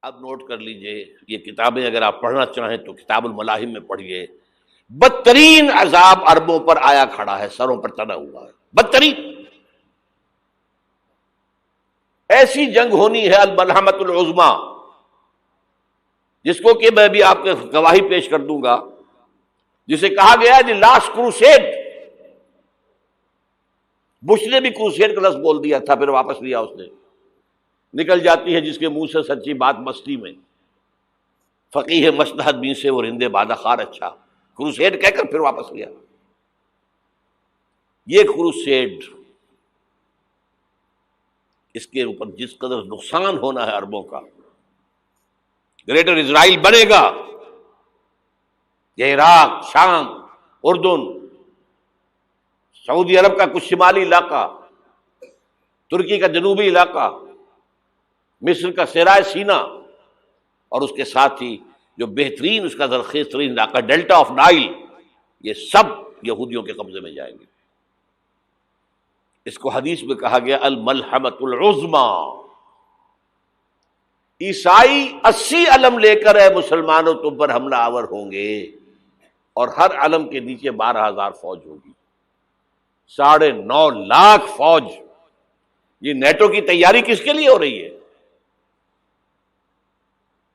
اب نوٹ کر لیجئے، یہ کتابیں اگر آپ پڑھنا چاہیں تو کتاب الملاحم میں پڑھیے. بدترین عذاب عربوں پر آیا کھڑا ہے، سروں پر چڑھا ہوا ہے، بدترین. ایسی جنگ ہونی ہے الملحمۃ العظمیٰ، جس کو کہ میں بھی آپ کو گواہی پیش کر دوں گا، جسے کہا گیا ہے دی لاسٹ کروسیڈ. بش نے بھی کروسیڈ کا لفظ بول دیا تھا، پھر واپس لیا اس نے. نکل جاتی ہے جس کے منہ سے سچی بات مستی میں، فقیہ مصلحت بین سے وہ رندے بادہ خار اچھا، کروسیڈ کہہ کر پھر واپس لیا. یہ کروسیڈ، اس کے اوپر جس قدر نقصان ہونا ہے عربوں کا، گریٹر اسرائیل بنے گا، یہ عراق، شام، اردن، سعودی عرب کا کچھ شمالی علاقہ، ترکی کا جنوبی علاقہ، مصر کا صحرائے سینا، اور اس کے ساتھ ہی جو بہترین اس کا زرخیز ترین علاقہ ڈیلٹا آف نائل، یہ سب یہودیوں کے قبضے میں جائیں گے. اس کو حدیث میں کہا گیا الملحمۃ العظمیٰ. عیسائی 80 علم لے کر اے مسلمانوں تم پر حملہ آور ہوں گے، اور ہر علم کے نیچے 12,000 فوج ہوگی، 9.5 لاکھ فوج. یہ نیٹو کی تیاری کس کے لیے ہو رہی ہے؟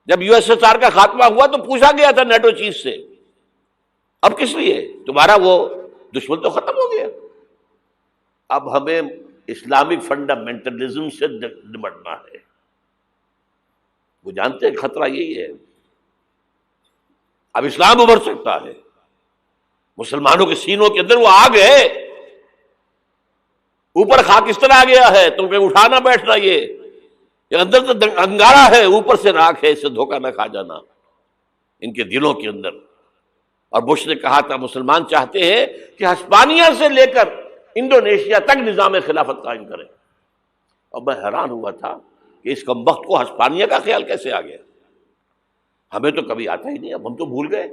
جب یو ایس ایس آر کا خاتمہ ہوا تو پوچھا گیا تھا نیٹو چیف سے، اب کس لیے؟ تمہارا وہ دشمن تو ختم ہو گیا، اب ہمیں اسلامک فنڈامنٹلزم سے نمٹنا ہے. وہ جانتے ہیں خطرہ یہی ہے، اب اسلام ابھر سکتا ہے. مسلمانوں کے سینوں کے اندر وہ آگ ہے، اوپر خاکستر آ گیا ہے، تم پہ اٹھانا بیٹھنا، یہ اندر تو انگارہ ہے، اوپر سے راکھ ہے، اس سے دھوکہ نہ کھا جانا ان کے دلوں کے اندر. اور بش نے کہا تھا مسلمان چاہتے ہیں کہ ہسپانیہ سے لے کر انڈونیشیا تک نظام خلافت قائم کریں. اور میں حیران ہوا تھا کہ اس کمبخت کو ہسپانیہ کا خیال کیسے آ گیا. ہمیں تو کبھی آتا ہی نہیں، اب ہم تو بھول گئے.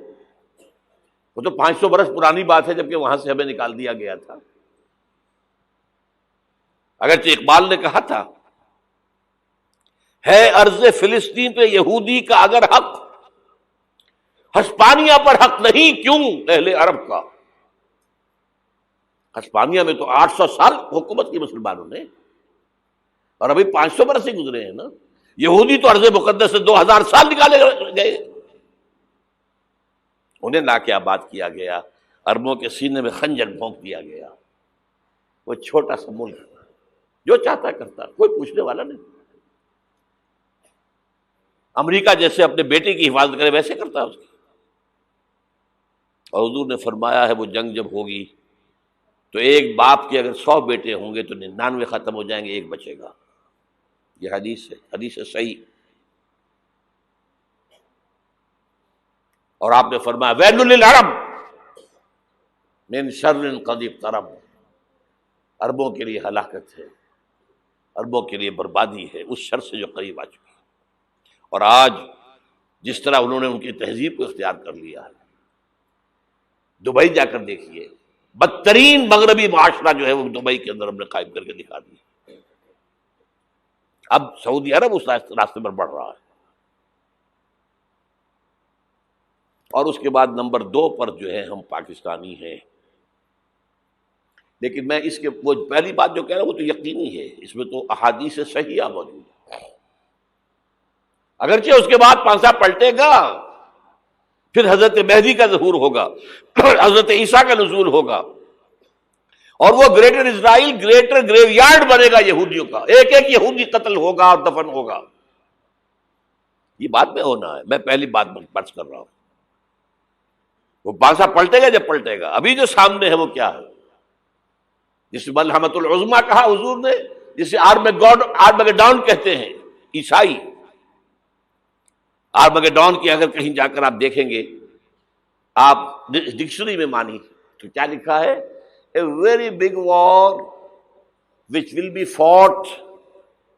وہ تو 500 برس پرانی بات ہے، جبکہ وہاں سے ہمیں نکال دیا گیا تھا. اگرچہ اقبال نے کہا تھا ہے ارض فلسطین پہ یہودی کا اگر حق، ہسپانیہ پر حق نہیں کیوں اہل عرب کا. ہسپانیہ میں تو 800 سال حکومت کی مسلمانوں نے، اور ابھی 500 برس سے گزرے ہیں نا. یہودی تو ارض مقدس سے 2000 سال نکالے گئے. انہیں لا کے آباد کیا گیا، عربوں کے سینے میں خنجر بھونک دیا گیا. وہ چھوٹا سا ملک جو چاہتا کرتا، کوئی پوچھنے والا نہیں. امریکہ جیسے اپنے بیٹے کی حفاظت کرے ویسے کرتا اس کی. اور حضور نے فرمایا ہے وہ جنگ جب ہوگی تو ایک باپ کے اگر 100 بیٹے ہوں گے تو 99 ختم ہو جائیں گے، ایک بچے گا. یہ حدیث ہے، حدیث ہے صحیح. اور آپ نے فرمایا ویل للعرب من شر قد اقترب، عربوں کے لیے ہلاکت ہے، عربوں کے لیے بربادی ہے اس شر سے جو قریب آ چکی ہے. اور آج جس طرح انہوں نے ان کی تہذیب کو اختیار کر لیا ہے، دبئی جا کر دیکھیے، بدترین مغربی معاشرہ جو ہے وہ دبئی کے اندر ہم نے قائم کر کے دکھا دیا. اب سعودی عرب اس راستے پر بڑھ رہا ہے. اور اس کے بعد نمبر 2 پر جو ہے ہم پاکستانی ہیں. لیکن میں اس کے وہ پہلی بات جو کہہ رہا ہوں وہ تو یقینی ہے، اس میں تو احادیث صحیحہ موجود ہے. اگرچہ اس کے بعد پانسا پلٹے گا، پھر حضرت مہدی کا ظہور ہوگا، حضرت عیسیٰ کا نزول ہوگا، اور وہ گریٹر اسرائیل گریٹر گریو یارڈ بنے گا یہودیوں کا. ایک ایک یہودی قتل ہوگا اور دفن ہوگا. یہ بات میں ہونا ہے، میں پہلی بات بس کر رہا ہوں. وہ پانسا پلٹے گا جب پلٹے گا. ابھی جو سامنے ہے وہ کیا ہے؟ جس ملحمۃ العظمیٰ کہا حضور نے، جسے آرمگیڈون کہتے ہیں عیسائی. آرمگیڈون کی اگر کہیں جا کر آپ دیکھیں گے، آپ ڈکشنری میں مانی تو کیا لکھا ہے؟ A very big war which will be fought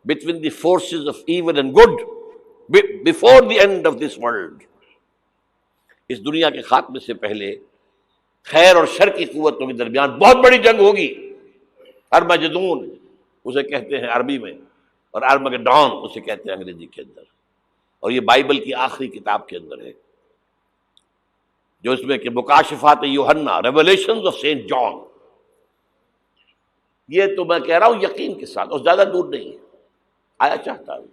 between the forces of evil and good before the end of this world. اس دنیا کے خاتمے سے پہلے خیر اور شر کی قوتوں کے درمیان بہت بڑی جنگ ہوگی. ارمجدون اسے کہتے ہیں عربی میں، اور آرمگیڈون اسے کہتے ہیں انگریزی کے اندر. اور یہ بائبل کی آخری کتاب کے اندر ہے، جو اس میں کہ مکاشفات یوحنا، ریولیشنز آف سینٹ جان. یہ تو میں کہہ رہا ہوں یقین کے ساتھ، اور زیادہ دور نہیں ہے، آیا چاہتا ہوں.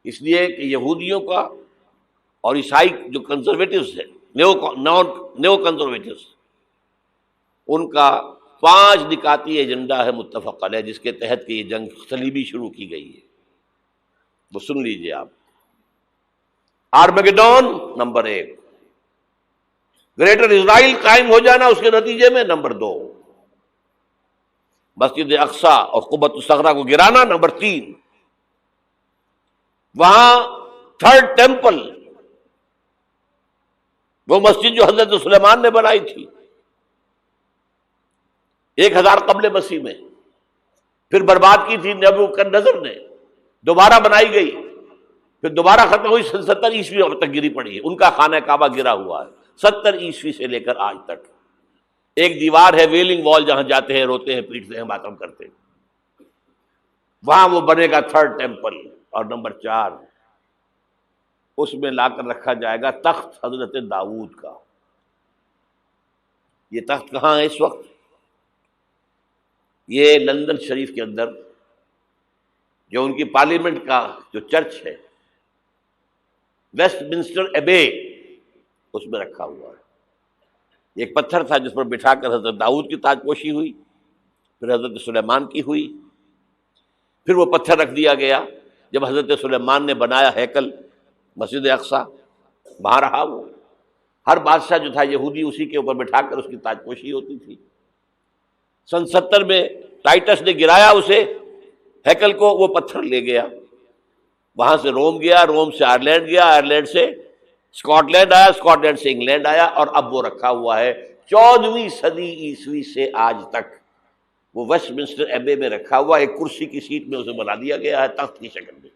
اس لیے کہ یہودیوں کا اور عیسائی جو کنزرویٹوز ہیں، نیو کنزرویٹوز، ان کا 5 نکاتی ایجنڈا ہے متفق علیہ، جس کے تحت کہ یہ جنگ صلیبی شروع کی گئی ہے. وہ سن لیجئے آپ. آرمیگیڈون نمبر 1، گریٹر اسرائیل قائم ہو جانا اس کے نتیجے میں نمبر 2، مسجد اقصی اور قبۃ الصغریٰ کو گرانا نمبر 3، وہاں تھرڈ ٹیمپل، وہ مسجد جو حضرت سلیمان نے بنائی تھی 1000 قبل مسیح میں، پھر برباد کی تھی نبوکدنضر نے، دوبارہ بنائی گئی، پھر دوبارہ ختم ہوئی 70 عیسوی تک گری پڑی ہے. ان کا خانہ کعبہ گرا ہوا ہے 70 عیسوی سے لے کر آج تک. ایک دیوار ہے ویلنگ وال، جہاں جاتے ہیں، روتے ہیں، پیٹتے ہیں، ماتم کرتے ہیں، وہاں وہ بنے گا تھرڈ ٹیمپل. اور نمبر 4، اس میں لا کر رکھا جائے گا تخت حضرت داؤد کا. یہ تخت کہاں ہے اس وقت؟ یہ لندن شریف کے اندر، جو ان کی پارلیمنٹ کا جو چرچ ہے، ویسٹ منسٹر ایبے، اس میں رکھا ہوا ہے. ایک پتھر تھا جس پر بٹھا کر حضرت داؤد کی تاج پوشی ہوئی، پھر حضرت سلیمان کی ہوئی، پھر وہ پتھر رکھ دیا گیا جب حضرت سلیمان نے بنایا ہیکل مسجد اقصی، وہاں رہا وہ. ہر بادشاہ جو تھا یہودی اسی کے اوپر بٹھا کر اس کی تاج پوشی ہوتی تھی. سن 70 میں ٹائٹس نے گرایا اسے، ہیکل کو، وہ پتھر لے گیا، وہاں سے روم گیا، روم سے آئرلینڈ گیا، آئرلینڈ سے اسکاٹ لینڈ آیا، اسکاٹ لینڈ سے انگلینڈ آیا، اور اب وہ رکھا ہوا ہے 14ویں صدی عیسوی سے آج تک. وہ ویسٹ منسٹر ایبے میں رکھا ہوا، ایک کرسی کی سیٹ میں اسے بنا دیا گیا ہے تخت کی شکل میں.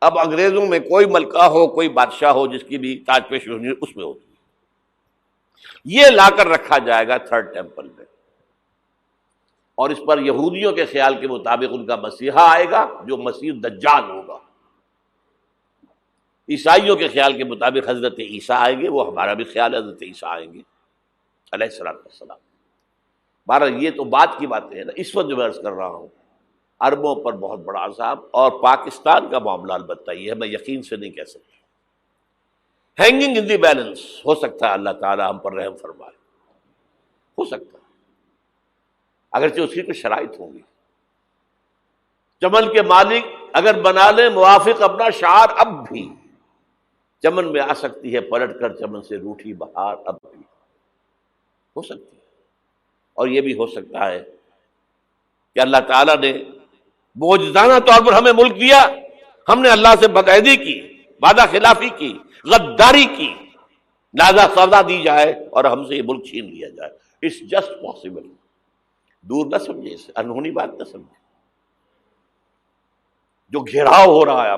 اب انگریزوں میں کوئی ملکہ ہو، کوئی بادشاہ ہو جس کی بھی تاج پوشی ہونی اس میں ہوتی. یہ لا کر رکھا جائے گا تھرڈ ٹیمپل میں، اور اس پر یہودیوں کے خیال کے مطابق ان کا مسیحا آئے گا جو مسیح دجال ہوگا. عیسائیوں کے خیال کے مطابق حضرت عیسیٰ آئیں گے، وہ ہمارا بھی خیال ہے حضرت عیسیٰ آئیں گے علیہ السلام. بہرحال یہ تو بات کی باتیں ہیں نا. اس وقت جو میں عرض کر رہا ہوں، عربوں پر بہت بڑا عذاب، اور پاکستان کا معاملہ البتہ یہ ہے، میں یقین سے نہیں کہہ سکتا. ہینگنگ ان دی بیلنس، ہو سکتا ہے اللہ تعالیٰ ہم پر رحم فرمائے، ہو سکتا ہے، اگرچہ اس کی کچھ شرائط ہوں گی. چمن کے مالک اگر بنا لیں موافق اپنا شعار، اب بھی چمن میں آ سکتی ہے پلٹ کر چمن سے روٹھی بہار، اب بھی ہو سکتی ہے. اور یہ بھی ہو سکتا ہے کہ اللہ تعالیٰ نے معجزانہ طور پر ہمیں ملک دیا، ہم نے اللہ سے بدعہدی کی، وعدہ خلافی کی، غداری کی، لہذا سزا دی جائے اور ہم سے یہ ملک چھین لیا جائے. It's just possible. دور نہ سمجھے اسے، انہونی بات نہ سمجھے. جو گھیراؤ ہو رہا ہے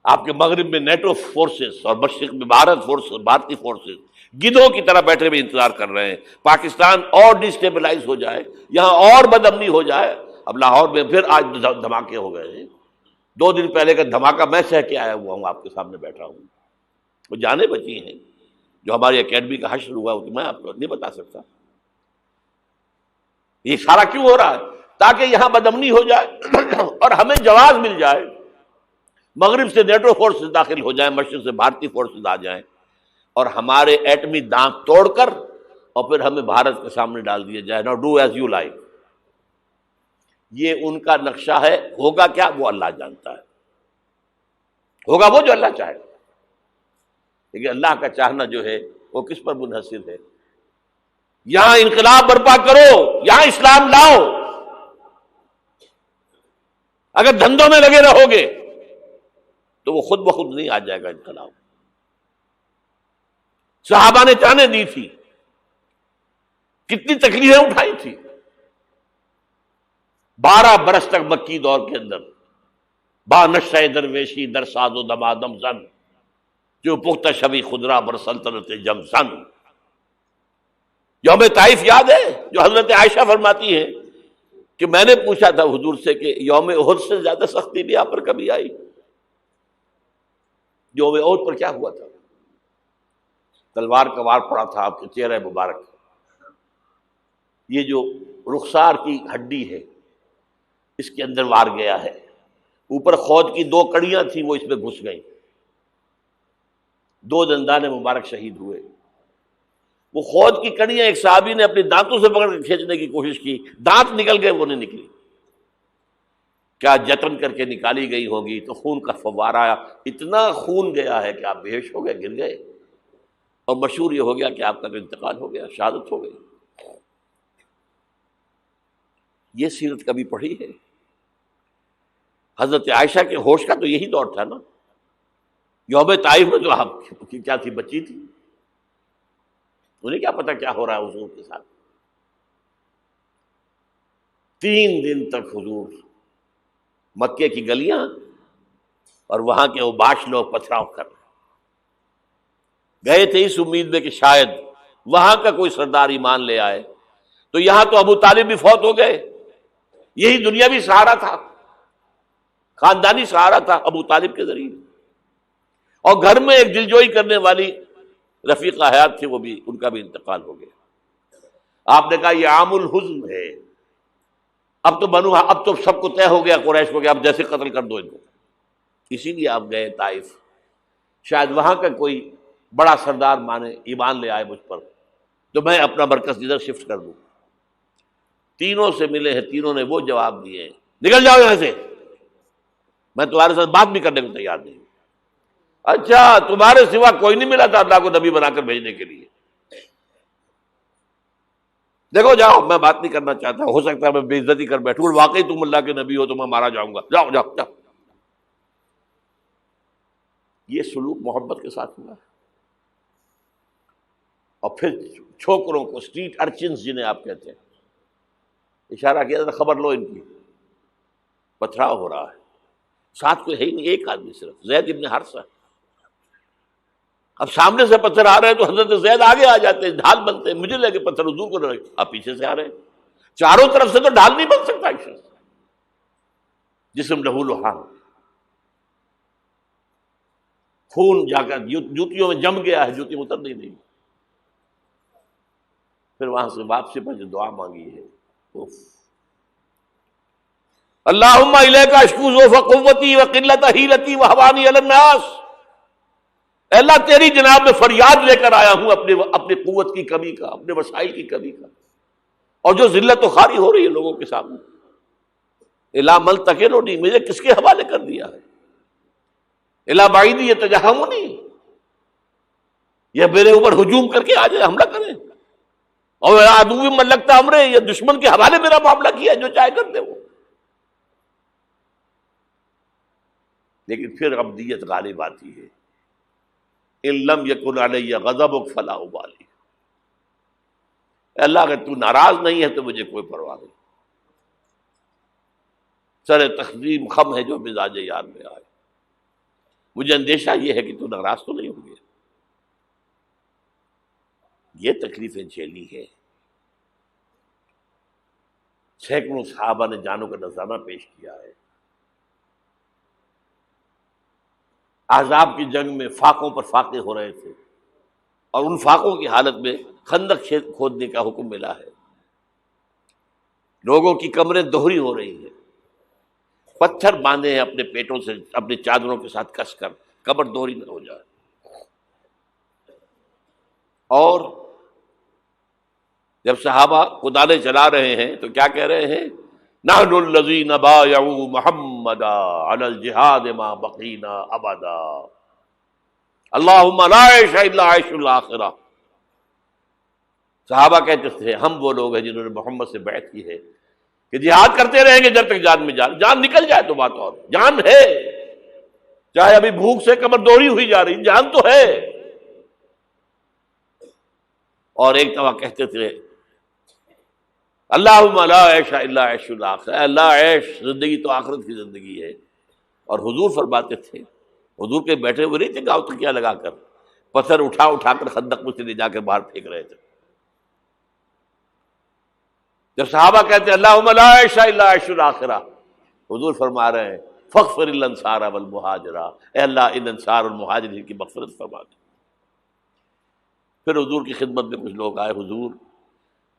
آپ کے مغرب میں نیٹو فورسز اور مشرق میں بھارتی فورسز گدھوں کی طرح بیٹھے ہوئے انتظار کر رہے ہیں پاکستان اور ڈسٹیبلائز ہو جائے، یہاں اور بدامنی ہو جائے. اب لاہور میں پھر آج دھماکے ہو گئے ہیں. 2 دن پہلے کا دھماکہ میں سہ کے آیا ہوا ہوں، آپ کے سامنے بیٹھا ہوں. وہ جانیں بچی ہیں جو ہماری اکیڈمی کا حشر ہوا وہ میں آپ کو نہیں بتا سکتا. یہ سارا کیوں ہو رہا ہے؟ تاکہ یہاں بدامنی ہو جائے اور ہمیں جواز مل جائے. مغرب سے نیٹو فورسز داخل ہو جائیں، مشرق سے بھارتی فورسز آ جائیں، اور ہمارے ایٹمی دانت توڑ کر اور پھر ہمیں بھارت کے سامنے ڈال دیا جائے. نو ڈو ایز یو لائک. یہ ان کا نقشہ ہے. ہوگا کیا وہ اللہ جانتا ہے. ہوگا وہ جو اللہ چاہے. لیکن اللہ کا چاہنا جو ہے وہ کس پر منحصر ہے؟ یہاں انقلاب برپا کرو، یہاں اسلام لاؤ. اگر دھندوں میں لگے رہو گے تو وہ خود بخود نہیں آ جائے گا انقلاب. صحابہ نے جانیں دی تھی، کتنی تکلیفیں اٹھائی تھی. 12 برس تک مکی دور کے اندر با نشہ درویشی در ساز و دمادم زن، جو پختہ شبی خدرا بر سلطنت جم زن. یوم طائف یاد ہے جو حضرت عائشہ فرماتی ہے کہ میں نے پوچھا تھا حضور سے کہ یوم احد سے زیادہ سختی بھی آپ پر کبھی آئی؟ یوم احد پر کیا ہوا تھا؟ تلوار کا وار پڑا تھا آپ کے چہرے مبارک، یہ جو رخسار کی ہڈی ہے اس کے اندر وار گیا ہے، اوپر خود کی 2 کڑیاں تھیں وہ اس میں گھس گئیں، 2 دندان مبارک شہید ہوئے۔ وہ خود کی کڑیاں ایک صحابی نے اپنے دانتوں سے پکڑ کے کھینچنے کی کوشش کی، دانت نکل گئے، وہ نہیں نکلی، کیا جتن کر کے نکالی گئی ہوگی تو خون کا فوارہ آیا، اتنا خون گیا ہے کہ آپ بے ہوش ہو گئے، گر گئے، اور مشہور یہ ہو گیا کہ آپ کا تو انتقال ہو گیا، شہادت ہو گئی۔ یہ سیرت کبھی پڑھی ہے؟ حضرت عائشہ کے ہوش کا تو یہی دور تھا نا، یوم طائف میں تو آپ کی کیا تھی، بچی تھی، انہیں کیا پتا کیا ہو رہا ہے حضور کے ساتھ۔ 3 دن تک حضور مکے کی گلیاں اور وہاں کے اوباش لوگ پتھراؤ کر رہے گئے تھے اس امید میں کہ شاید وہاں کا کوئی سردار ایمان لے آئے، تو یہاں تو ابو طالب بھی فوت ہو گئے، یہی دنیاوی سہارا تھا، خاندانی سہارا تھا ابو طالب کے ذریعے، اور گھر میں ایک دلجوئی کرنے والی رفیقہ حیات تھی، وہ بھی، ان کا بھی انتقال ہو گیا۔ آپ نے کہا یہ عام الحزن ہے، اب تو سب کو طے ہو گیا قریش کو کہ اب جیسے قتل کر دو ان کو، اسی لیے آپ گئے طائف، شاید وہاں کا کوئی بڑا سردار مانے، ایمان لے آئے مجھ پر، تو میں اپنا مرکز ادھر شفٹ کر دوں۔ تینوں سے ملے ہیں، تینوں نے وہ جواب دیے ہیں، نکل جاؤ یہاں سے، میں تمہارے ساتھ بات بھی کرنے کو تیار نہیں۔ اچھا، تمہارے سوا کوئی نہیں ملا تھا اللہ کو نبی بنا کر بھیجنے کے لیے؟ دیکھو جاؤ، میں بات نہیں کرنا چاہتا، ہو سکتا ہے میں بے عزتی کر بیٹھوں، واقعی تم اللہ کے نبی ہو تو میں مارا جاؤں گا، جاؤ جاؤ جاؤ۔ یہ سلوک محبت کے ساتھ ہوا، اور پھر چھوکروں کو، اسٹریٹ ارچنز جنہیں آپ کہتے ہیں، اشارہ کیا تھا، خبر لو ان کی، پتھراؤ ہو رہا ہے، ساتھ کوئی ہے ہی نہیں، ایک آدمی صرف، زید ابن حارثہ۔ اب سامنے سے پتھر آ رہے ہیں تو حضرت زید آگے آ جاتے ہیں، ڈھال بنتے ہیں، مجھے لگے پتھر حضور کو رہے، آپ پیچھے سے آ رہے ہیں، چاروں طرف سے تو ڈھال نہیں بن سکتا ایک شخص، جسم لہو لہان، خون جا کر جوتیوں میں جم گیا ہے، جوتی اتر نہیں۔ پھر وہاں سے واپسی پر جو دعا مانگی ہے، اللہم الیک اشکو ضعف قوتی وقلت حیلتی وہوانی علی الناس، اے اللہ تیری جناب میں فریاد لے کر آیا ہوں اپنی قوت کی کمی کا، اپنے وسائل کی کمی کا، اور جو ذلت و خواری ہو رہی ہے لوگوں کے سامنے، الا ملتقننی، مجھے کس کے حوالے کر دیا ہے، الا بعیدی یتجہمنی، یہ میرے اوپر ہجوم کر کے آ جائے، حملہ کریں، اور عدو من لگتا امرے، یہ دشمن کے حوالے میرا معاملہ کیا، جو چاہے کر دے وہ۔ لیکن پھر عبدیت غالب آتی ہے، ان لم یکن علی غضبک فلا ابالی، اللہ اگر تو ناراض نہیں ہے تو مجھے کوئی پرواہ نہیں، سر تقسیم خم ہے جو مزاج یار میں آئے، مجھے اندیشہ یہ ہے کہ تو ناراض تو نہیں ہوگی۔ یہ تکلیفیں جھیلی ہے، سینکڑوں صحابہ نے جانوں کا نذرانہ پیش کیا ہے، احزاب کی جنگ میں فاقوں پر فاقے ہو رہے تھے، اور ان فاقوں کی حالت میں خندق کھودنے کا حکم ملا ہے، لوگوں کی کمریں دوہری ہو رہی ہیں، پتھر باندھے ہیں اپنے پیٹوں سے، اپنی چادروں کے ساتھ کس کر، کمر دوہری نہ ہو جائے، اور جب صحابہ کدالیں چلا رہے ہیں تو کیا کہہ رہے ہیں، نحن الذین بایعوا محمدا علی الجہاد ما بقینا ابدا، اللہم لا عیش الا عیش الاخرہ۔ صحابہ کہتے تھے ہم وہ لوگ ہیں جنہوں نے محمد سے بیعت کی ہے کہ جہاد کرتے رہیں گے جب تک جان میں جان نکل جائے تو بات، اور جان ہے، چاہے ابھی بھوک سے کمر دوہری ہوئی جا رہی، جان تو ہے۔ اور ایک دفعہ کہتے تھے اللہم لا عیش الا عیش الاخرہ، اللہ عیش، زندگی تو آخرت کی زندگی ہے۔ اور حضور فرماتے تھے، حضور کے بیٹھے ہوئے نہیں تھے گاؤں تکیہ لگا کر، پتھر اٹھا کر خندق میں سے لے جا کے باہر پھینک رہے تھے، جب صحابہ کہتے ہیں اللہم لا عیش الا عیش الآخرہ، حضور فرما رہے ہیں فاغفر الانصار والمہاجرہ، اے اللہ ان انصار اور مہاجرین کی مغفرت فرما دے۔ پھر حضور کی خدمت میں کچھ لوگ آئے، حضور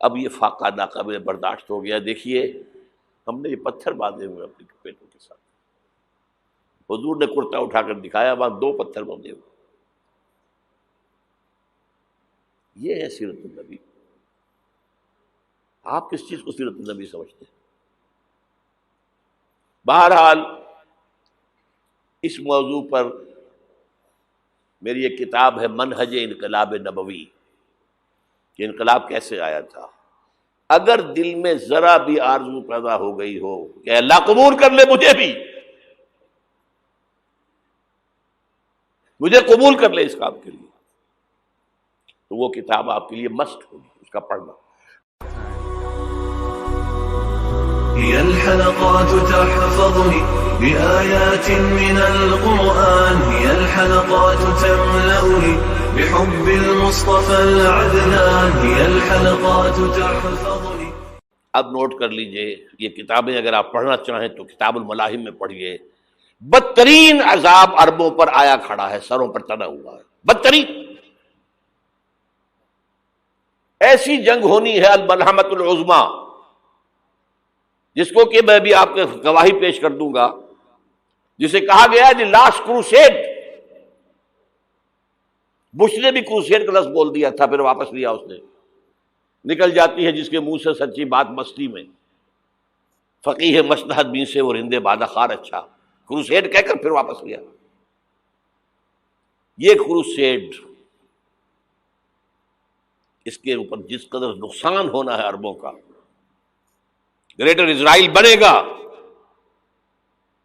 اب یہ فاقہ ناقابل برداشت ہو گیا، دیکھیے ہم نے یہ پتھر باندھے ہوئے اپنے پیٹوں کے ساتھ۔ حضور نے کرتا اٹھا کر دکھایا، وہاں 2 پتھر باندھے ہوئے۔ یہ ہے سیرت النبی۔ آپ کس چیز کو سیرت النبی سمجھتے ہیں؟ بہرحال اس موضوع پر میری ایک کتاب ہے منہج انقلاب نبوی، کہ انقلاب کیسے آیا تھا۔ اگر دل میں ذرا بھی آرزو پیدا ہو گئی ہو کہ اللہ قبول کر لے مجھے قبول کر لے اس کام کے لیے، تو وہ کتاب آپ کے لیے مست ہوگی، اس کا پڑھنا۔ هي الحلقات تحفظني بآيات من القرآن، هي الحلقات تملأني بحب المصطفى العدنان، هي الحلقات تحفظني۔ اب نوٹ کر لیجئے، یہ کتابیں اگر آپ پڑھنا چاہیں تو کتاب الملاحم میں پڑھیے۔ بدترین عذاب عربوں پر آیا کھڑا ہے، سروں پر تنا ہوا ہے، بدترین۔ ایسی جنگ ہونی ہے الملحمۃ العظمیٰ، جس کو کہ میں بھی آپ کے گواہی پیش کر دوں گا، جسے کہا گیا ہے لاسٹ کروسیڈ۔ بش نے بھی کروسیڈ کا لفظ بول دیا تھا، پھر واپس لیا اس نے۔ نکل جاتی ہے جس کے منہ سے سچی بات مستی میں، فقیہ مصلحت بھی سے وہ رندے بادہ خار اچھا، کروسیڈ کہہ کر پھر واپس لیا۔ یہ کروسیڈ، اس کے اوپر جس قدر نقصان ہونا ہے عربوں کا، گریٹر اسرائیل بنے گا،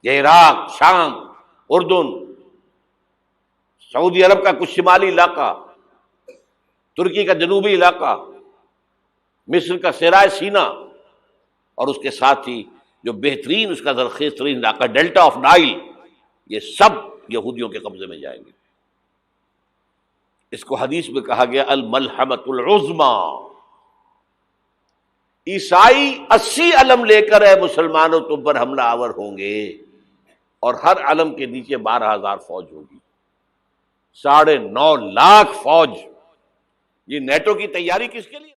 یہ عراق، شام، اردن، سعودی عرب کا کچھ شمالی علاقہ، ترکی کا جنوبی علاقہ، مصر کا صحرائے سینا، اور اس کے ساتھ ہی جو بہترین اس کا زرخیز ترین علاقہ ڈیلٹا آف نائل، یہ سب یہودیوں کے قبضے میں جائیں گے۔ اس کو حدیث میں کہا گیا الملحمۃ العظمیٰ۔ عیسائی 80 علم لے کر اے مسلمانوں تم پر حملہ آور ہوں گے، اور ہر علم کے نیچے 12,000 فوج ہوگی، 9.5 لاکھ فوج۔ یہ نیٹو کی تیاری کس کے لیے؟